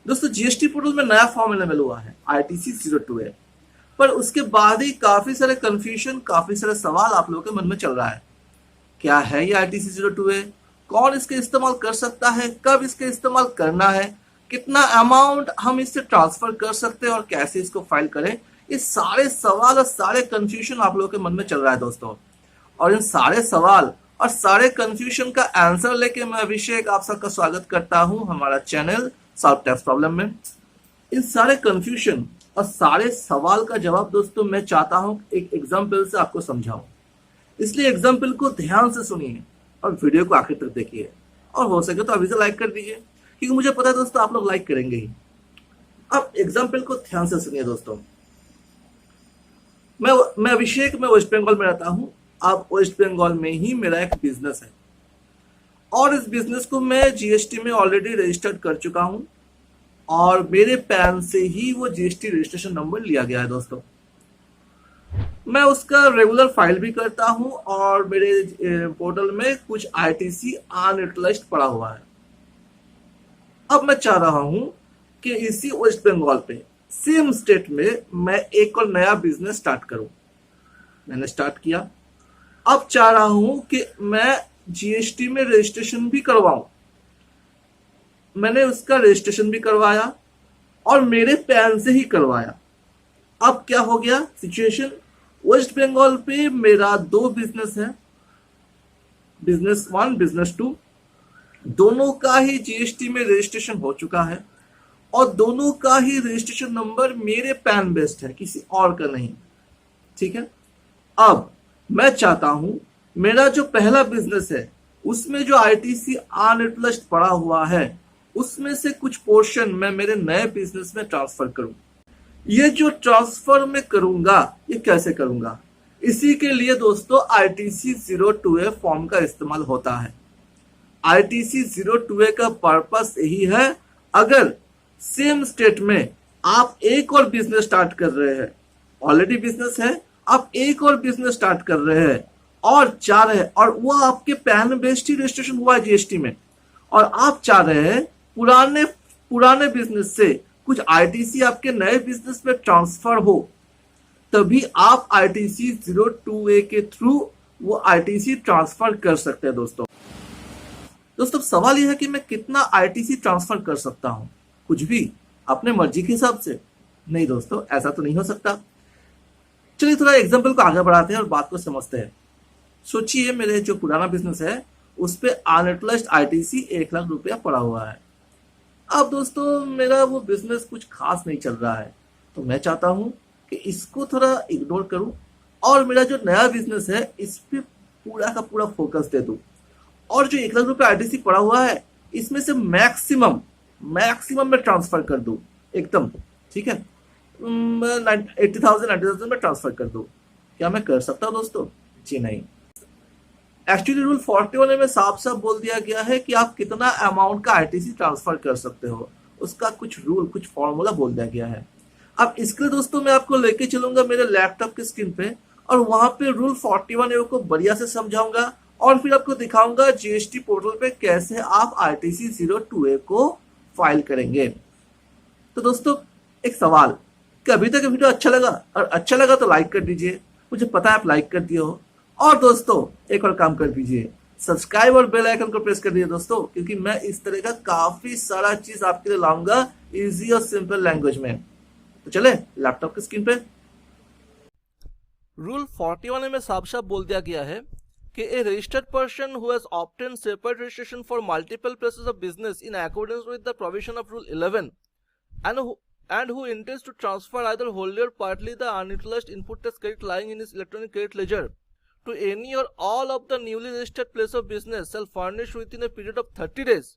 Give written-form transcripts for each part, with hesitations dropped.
दोस्तों GST portal में नया फॉर्म अवेलेबल हुआ है ITC 02A, पर उसके बाद ही काफी सारे कंफ्यूजन, काफी सारे सवाल आप लोगों के मन में चल रहा है। क्या है ये ITC 02A, कौन इसके इस्तेमाल कर सकता है, कब इसके इस्तेमाल करना है, कितना अमाउंट हम इससे ट्रांसफर कर सकते हैं और कैसे इसको फाइल करें। ये सारे सवाल और सारे कंफ्यूजन आप लोगों के मन में चल रहा है दोस्तों, और इन सारे सवाल और सारे कंफ्यूजन का आंसर लेके मैं अभिषेक आप सबका स्वागत करता हूं हमारा चैनल सॉल्व टैक्स प्रॉब्लम में। इन सारे कंफ्यूजन और सारे सवाल का जवाब दोस्तों मैं चाहता हूं एक एग्जाम्पल से आपको समझाऊं, इसलिए एग्जाम्पल को ध्यान से सुनिए और वीडियो को आखिर तक देखिए, और हो सके तो अभी से लाइक कर दीजिए, क्योंकि मुझे पता है दोस्तों आप लोग लाइक करेंगे ही। अब एग्जाम्पल को ध्यान से सुनिए दोस्तों। मैं अभिषेक, मैं वेस्ट बंगाल में रहता हूं। अब वेस्ट बंगाल में ही मेरा एक बिजनेस है, और इस बिजनेस को मैं जीएसटी में ऑलरेडी रजिस्टर्ड कर चुका हूं, और मेरे पैन से ही वो जीएसटी रजिस्ट्रेशन नंबर लिया गया है दोस्तों। मैं उसका रेगुलर फाइल भी करता हूं, और मेरे पोर्टल में कुछ ITC अनयूटिलाइज्ड पड़ा हुआ है। अब मैं चाह रहा हूं कि इसी वेस्ट बंगाल पे सेम स्टेट में मैं एक और नया बिजनेस स्टार्ट करूं। मैंने स्टार्ट किया। अब चाह रहा हूं कि मैं जीएसटी में रजिस्ट्रेशन भी करवाऊं। मैंने उसका रजिस्ट्रेशन भी करवाया और मेरे पैन से ही करवाया। अब क्या हो गया सिचुएशन, वेस्ट बंगाल पे मेरा 2 बिजनेस है, बिजनेस 1, बिजनेस 2, दोनों का ही जीएसटी में रजिस्ट्रेशन हो चुका है, और दोनों का ही रजिस्ट्रेशन नंबर मेरे पैन बेस्ड है, किसी और का नहीं। ठीक है। अब मैं चाहता हूं मेरा जो पहला बिजनेस है उसमें जो ITC अनयूटिलाइज्ड पड़ा हुआ है उसमें से कुछ पोर्शन मैं मेरे नए बिजनेस में ट्रांसफर करूं। ये जो ट्रांसफर मैं करूंगा ये कैसे करूंगा, इसी के लिए दोस्तों ITC 02A फॉर्म का इस्तेमाल होता है। ITC 02A का पर्पस यही है, अगर सेम स्टेट में आप एक और बिजनेस स्टार्ट कर रहे हैं, ऑलरेडी बिजनेस है, आप एक और बिजनेस स्टार्ट कर रहे हैं और चाह रहे हैं, और वो आपके पैन बेस्ड ही रजिस्ट्रेशन हुआ है जीएसटी में, और आप चाह रहे हैं पुराने बिजनेस से कुछ ITC आपके नए बिजनेस में ट्रांसफर हो, तभी आप ITC 02A के थ्रू वो ITC ट्रांसफर कर सकते हैं दोस्तों। सवाल यह है कि मैं कितना ITC ट्रांसफर कर सकता हूं, कुछ भी अपने मर्जी के हिसाब से? नहीं दोस्तों, ऐसा तो नहीं हो सकता। चलिए थोड़ा एग्जांपल को आगे बढ़ाते हैं और बात को समझते हैं। सोचिए मेरे जो पुराना बिजनेस है उस पे अनयूटिलाइज्ड ITC 1 लाख रुपया पड़ा हुआ है। अब दोस्तों मेरा वो बिजनेस कुछ खास नहीं चल रहा है, तो मैं चाहता हूं कि इसको थोड़ा इग्नोर करूं और मेरा जो नया बिजनेस है इस पे पूरा का पूरा फोकस दे दूं, और जो 1 लाख रुपया ITC पड़ा हुआ है इसमें से मैक्सिमम में ट्रांसफर कर दूं एकदम। ठीक है, 80,000 90,000 में ट्रांसफर कर दो। क्या मैं कर सकता हूं दोस्तों? जी नहीं। एक्चुअली रूल 41 में साफ साफ बोल दिया गया है कि आप कितना अमाउंट का ITC ट्रांसफर कर सकते हो, उसका कुछ रूल, कुछ फॉर्मूला बोल दिया गया है। अब इसके लिए दोस्तों मैं आपको लेके चलूंगा मेरे लैपटॉप की स्क्रीन पे, और वहां पे रूल 41A को बढ़िया से समझाऊंगा, और फिर आपको दिखाऊंगा जीएसटी पोर्टल पे कैसे आप ITC 02A को फाइल करेंगे। तो दोस्तों एक सवाल, कि अभी तक वीडियो अच्छा लगा, और अच्छा लगा तो लाइक कर दीजिए, मुझे पता है आप लाइक कर दिए हो। और दोस्तों एक और काम कर दीजिए, सब्सक्राइब और बेल आइकन को प्रेस कर दीजिए दोस्तों, क्योंकि मैं इस तरह का काफी सारा चीज आपके लिए लाऊंगा इजी और सिंपल लैंग्वेज में। तो चले लैपटॉप की स्क्रीन पे। रूल 41 में साफ साफ बोल दिया गया है कि a registered person who has obtained separate registration for multiple places of business in accordance with the provision of Rule 11 and who intends to transfer either wholly or partly the unutilized input tax credit lying in his electronic credit ledger to any or all of the newly registered place of business shall furnish within a period of 30 days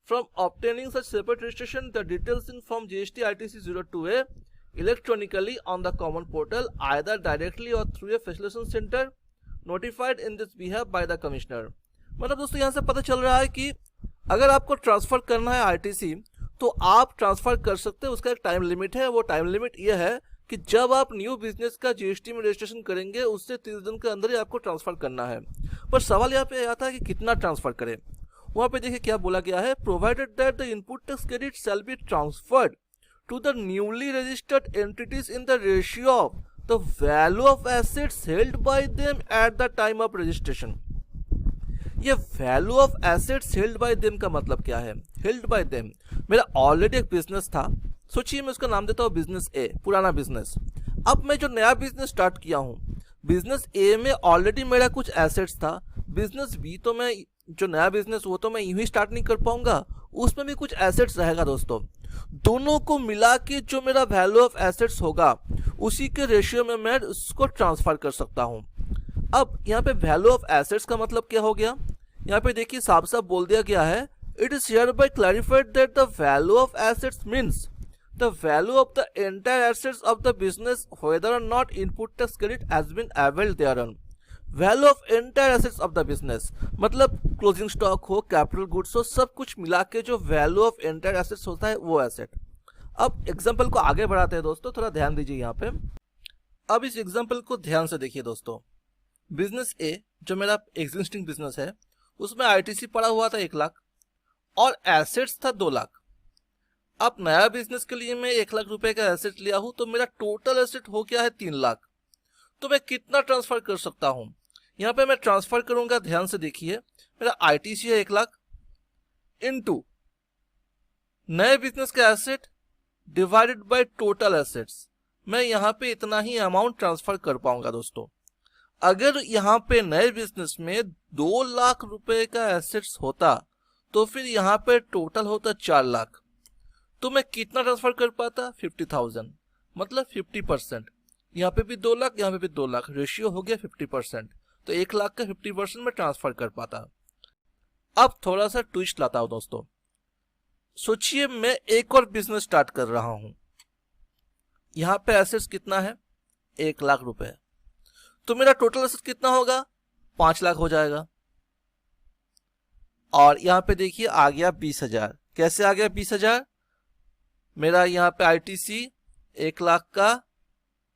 from obtaining such separate registration the details in Form GST ITC 02A electronically on the common portal either directly or through a facilitation center notified in this behalf by the commissioner। मतलब दोस्तों यहाँ से पता चल रहा है कि अगर आपको ट्रांसफर करना है ITC तो आप ट्रांसफर कर सकते हैं। उसका एक टाइम लिमिट है, वो टाइम लिमिट ये है कि जब आप न्यू बिजनेस का जीएसटी में रजिस्ट्रेशन करेंगे उससे 30 दिन के अंदर ही आपको ट्रांसफर करना है। पर सवाल यहाँ पे आता है कि कितना ट्रांसफर करें। वहां पे देखिए क्या बोला गया है, provided that the input tax credit shall be transferred to the newly registered entities in the ratio of the value of assets held by them at the time of registration. ये value of assets held by them का मतलब क्या है? Held by them, मेरा already एक business था, सोचिए मैं उसका नाम देता हूँ बिजनेस ए, पुराना बिजनेस। अब मैं जो नया बिजनेस स्टार्ट किया हूँ, बिजनेस ए में ऑलरेडी मेरा कुछ एसेट्स था, बिजनेस बी तो मैं जो नया बिजनेस वो तो मैं यूं ही स्टार्ट नहीं कर पाऊंगा, उसमें भी कुछ एसेट्स रहेगा दोस्तों। दोनों को मिला के जो मेरा वैल्यू ऑफ एसेट्स होगा उसी के रेशियो में मैं उसको ट्रांसफर कर सकता हूँ। अब यहाँ पे वैल्यू ऑफ एसेट्स का मतलब क्या हो गया? यहाँ पे देखिए साफ साफ बोल दिया गया है, it is hereby clarified that the value of assets means the value of the entire assets of the business whether or not input tax credit has been availed thereon। Value of entire assets of the business मतलब closing stock हो, capital goods हो, सब कुछ मिला के जो value of entire assets होता है वो एसेट। अब एग्जांपल को आगे बढ़ाते हैं दोस्तों, थोड़ा ध्यान दीजिए यहाँ पे। अब इस एग्जांपल को ध्यान से देखिए दोस्तों। बिजनेस ए जो मेरा एग्जिस्टिंग बिजनेस है उसमें आईटीसी पड़ा हुआ था 1 लाख और एसेट्स था 2 लाख। अब नया बिजनेस के लिए मैं 1 लाख रुपए का एसेट लिया हूं तो मेरा टोटल एसेट हो गया है 3 लाख। तो मैं कितना ट्रांसफर कर सकता हूं? यहाँ पे मैं ट्रांसफर करूंगा, ध्यान से देखिए, मेरा आईटीसी है 1 लाख इनटू नए बिजनेस का asset divided by total assets. मैं यहाँ पे इतना ही अमाउंट ट्रांसफर कर पाऊंगा दोस्तों। अगर यहाँ पे नए बिजनेस में 2 लाख रुपए का एसेट्स होता तो फिर यहाँ पे टोटल होता 4 लाख, तो मैं कितना ट्रांसफर कर पाता? 50,000, मतलब 50%। यहाँ पे भी 2 लाख, यहाँ पे भी 2 लाख, रेशियो हो गया 50%, तो 1 लाख का 50% में ट्रांसफर कर पाता। अब थोड़ा सा ट्विस्ट लाता हूं दोस्तों। सोचिए मैं एक और बिजनेस स्टार्ट कर रहा हूं, यहाँ पे एसेट्स कितना है? 1 लाख रुपए, तो मेरा टोटल एसेट कितना होगा? 5 लाख हो जाएगा। और यहाँ पे देखिए आ गया 20,000। कैसे आ गया 20,000? मेरा यहाँ पे आईटीसी 1 लाख का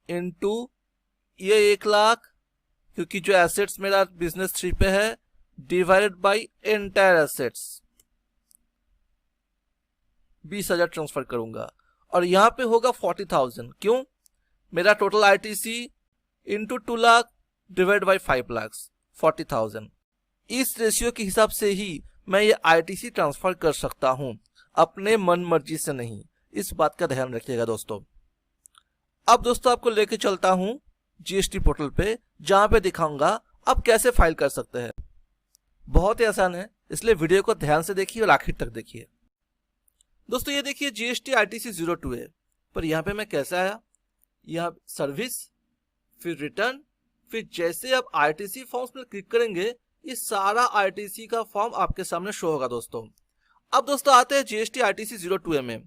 इनटू ये 1 लाख, क्योंकि जो एसेट्स मेरा बिजनेस 3 पे है, divided by entire assets, 20,000 transfer करूंगा। और यहाँ पे होगा 40,000, क्यों? मेरा total ITC into 2 lakh divide by 5 lakh, 40,000। इस रेशियो के हिसाब से ही मैं ये आईटीसी ट्रांसफर कर सकता हूं, अपने मन मर्जी से नहीं। इस बात का ध्यान रखिएगा दोस्तों। अब दोस्तों आपको लेके चलता हूं जीएसटी पोर्टल पे, जहां पे दिखाऊंगा आप कैसे फाइल कर सकते हैं। बहुत ही आसान है, इसलिए वीडियो को ध्यान से देखिए और आखिर तक देखिए। दोस्तों ये देखिए जीएसटी आईटीसी 02 है, पर यहाँ पे मैं कैसे आया? यहाँ सर्विस, फिर रिटर्न, फिर जैसे आप आईटीसी फॉर्म्स पर क्लिक करेंगे ये सारा आईटीसी का फॉर्म आपके सामने शो होगा दोस्तों। अब दोस्तों आते हैं जीएसटी आईटीसी 02 में।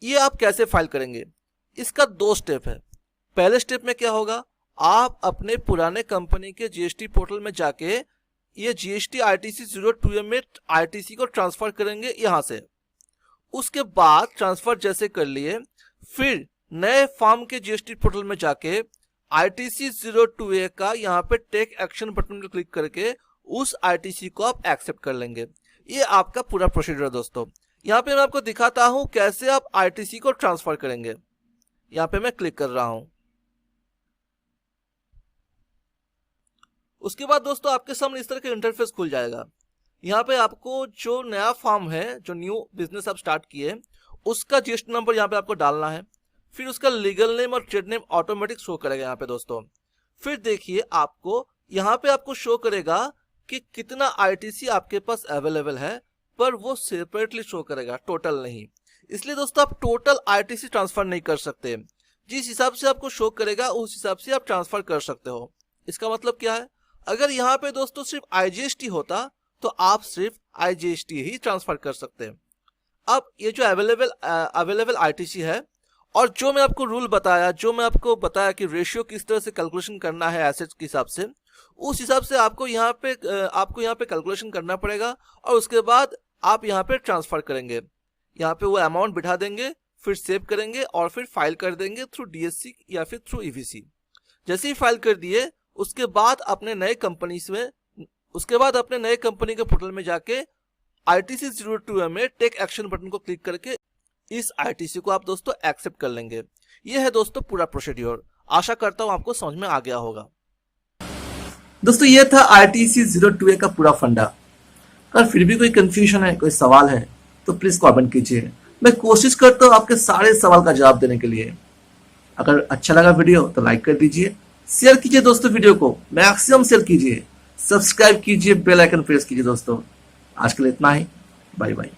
ये आप कैसे फाइल करेंगे? इसका 2 स्टेप है। पहले स्टेप में क्या होगा, आप अपने पुराने कंपनी के जीएसटी पोर्टल में जाके ये जीएसटी आईटीसी 02 में आईटीसी को ट्रांसफर करेंगे यहाँ से। उसके बाद ट्रांसफर जैसे कर लिए, फिर नए फॉर्म के जीएसटी पोर्टल में जाके आईटीसी 02A का यहाँ पे टेक एक्शन बटन पर क्लिक करके उस आईटीसी को आप एक्सेप्ट कर लेंगे। ये आपका पूरा प्रोसीजर है दोस्तों। यहाँ पे मैं आपको दिखाता हूँ कैसे आप आईटीसी को ट्रांसफर करेंगे। यहाँ पे मैं क्लिक कर रहा हूं। उसके बाद दोस्तों आपके सामने इस तरह का इंटरफेस खुल जाएगा। यहाँ पे आपको जो नया फॉर्म है, जो न्यू बिजनेस आप स्टार्ट किए, उसका जीएसटी नंबर यहाँ पे आपको डालना है। फिर उसका लीगल नेम और ट्रेड नेम ऑटोमेटिक शो करेगा यहाँ पे दोस्तों। फिर देखिए आपको यहाँ पे आपको शो करेगा कि कितना आईटीसी आपके पास अवेलेबल है, पर वो सेपरेटली शो करेगा, टोटल नहीं। इसलिए दोस्तों आप टोटल आईटीसी ट्रांसफर नहीं कर सकते। जिस हिसाब से आपको शो करेगा उस हिसाब से आप ट्रांसफर कर सकते हो। इसका मतलब क्या है, अगर यहाँ पे दोस्तों सिर्फ आईजीएसटी होता तो आप सिर्फ आईजीएसटी ही ट्रांसफर कर सकते हैं। अब ये जो अवेलेबल आईटीसी है और जो मैं आपको रूल बताया, जो मैं आपको बताया कि रेशियो किस तरह से कैलकुलेशन करना है एसेट्स के हिसाब से, उस हिसाब से आपको यहाँ पे कैलकुलेशन करना पड़ेगा और उसके बाद आप यहाँ पे ट्रांसफर करेंगे। यहाँ पे वो अमाउंट बिठा देंगे, फिर सेव करेंगे और फिर फाइल कर देंगे थ्रू डीएससी या फिर थ्रू ईवीसी। जैसे ही फाइल कर दिए उसके बाद अपने नए कंपनी के पोर्टल में जाके ITC 02 में टेक एक्शन बटन को क्लिक करके इस ITC को आप दोस्तों एक्सेप्ट कर लेंगे। ये है दोस्तों पूरा प्रोसीड्योर। आशा करता हूँ आपको समझ में आ गया होगा। दोस्तों ये था ITC 02A का पूरा फंडा। अगर फिर भी कोई कंफ्यूजन है, कोई सवाल है तो प्लीज कमेंट कीजिए। मैं कोशिश करता हूँ आपके सारे सवाल का जवाब देने के लिए। अगर अच्छा लगा वीडियो तो लाइक कर दीजिए, शेयर कीजिए दोस्तों, वीडियो को मैक्सिमम शेयर कीजिए, सब्सक्राइब कीजिए, बेल आइकन प्रेस कीजिए दोस्तों। आज के लिए इतना ही, बाय बाय।